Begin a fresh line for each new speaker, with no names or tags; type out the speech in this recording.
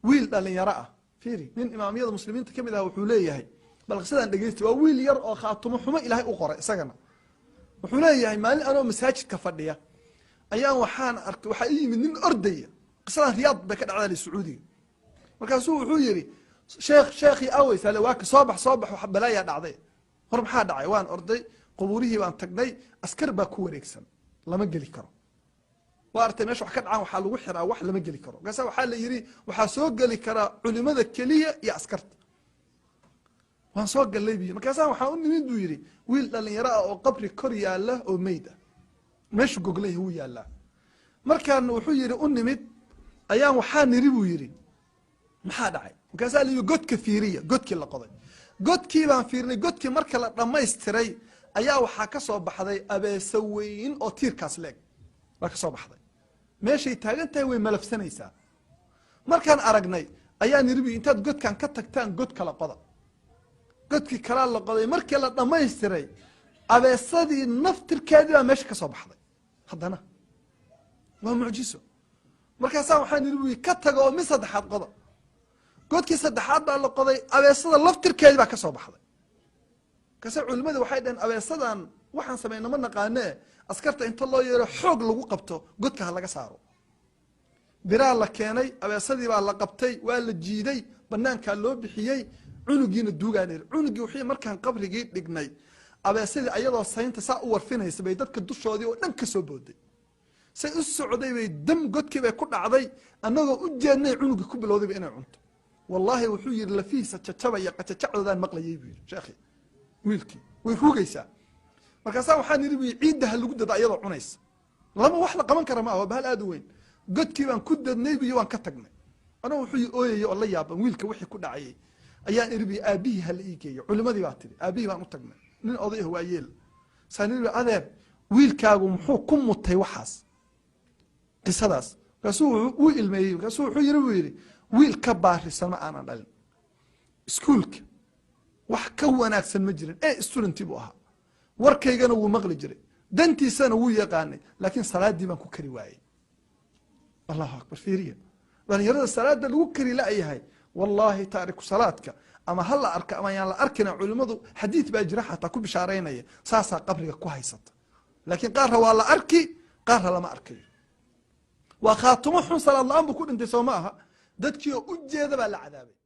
ويل دالينيرا فيري من إمامية المسلمين تكمل له وحوليه هي بل قصدان دقيت وويل ير خاطم حما إلهي أقرأ سجنا وحوليه هي مال أنا مساجد كفردية أيام وحقيقي من أردية قصدان رياض بكد على السعودي وكاسو وحويري شيخي أوي سالواك صباح وحبلايا دعدي هرب حاد عيوان أرضي قبوريه وان تقني أسكر باكو ريكسن لما قلي كرو وارتي ماشي وحكد عن وحال وحرا وح لما قلي كرو قاسا وحال يري وحاسوق قلي كرا علماء الكلية يا أسكرت وان سوق قلي بي مكاسا وحاولني من دو يري ويل اللي يرى أو قبر كوريا الله أو ميدا ماشي قوقلي هو يا الله مركان وحو يري أنمد أيام وحان ريبو يري محاد عي مكاسا لي قد كثيرية قد كلا قضي قد كي بان فيرني قد كي مركا لما يستري ayaa waxa ka soo baxday abeesaweyn oo tiirkaas leeg ka soo baxday meeshay taagantahay way malafsanaysaa markaan aragnay ayaa nirbi intaad godkan ka tagtaan god kala qoda godkii kala la qoday markii la dhameystiray abeesadii naftirkeedii baa meesha ka soo baxday haddana waa mucjiso markaasaa waxaan nirbi ka tago oo mid saddexaad qoda godkii saddexaad baa la qoday abeesada laftirkeedii baa ka soo baxday كسر علماء واحد أن أبي صدان وحن سمعنا من قانة أسكرت أنت الله يرى حق لو قبته قد كهلا جساره برا الله كاني أبي صدي بالله قبتي ولا جيدي بنان كان لو بحيي عنقين الدوجانير عنقي وحي مركان قبر جيد لجني أبي صدي أيضا سين تساور فينا يسبيدات كدوش هذه وننكسو بودي سيسعودي بيدم قد كذا كل عضي أنه أجني عنقي كبل هذا بأنا عنت والله وحير لفيس تتبع يقتشعر ذا المقلة يبير شيخي ويلكي ويفوقيسا markaasa waxaan yiri ciidaha lagu dad ayada cunaysa lama wax la qaban kara ma aha bahal aad weyn godkii baan ku dadnay biyo waan ka tagnay ana wuxuu ooyay oo la yaaban wiilka wixii ku dhacay ayaan irbi aabihi hal iigeeyo culimadii baa tiri aabihi baan u tagnay nin oday ah waayeel saaniir adeer wiilkaagu muxuu ku mutay waxaas qisadaas kaasuu uu ilmeeyay kaasuu wuxuu yiri wiil ka baarisan ma aanan dhalin iskuulka wax ka wanaagsan ma jirin student buu ahaa warkaygana wuu maqli jiray dantiisana wuu yaqaanay laakiin salaadii baan ku kari waayay Allahu akbar fiiriya dhalinyarada salaada lagu kari la yahay wallahi taariku salaadka ama hal arka ama yaan la arkina culimadu xadiis baa jira xataa ku bishaareynaya saasa qabriga ku haysata laakiin qaar waa la arki qaar lama arkay wa khaatumu xun sallallahu ku dhintay Soomaha dadkii u jeeda baa la cadaabay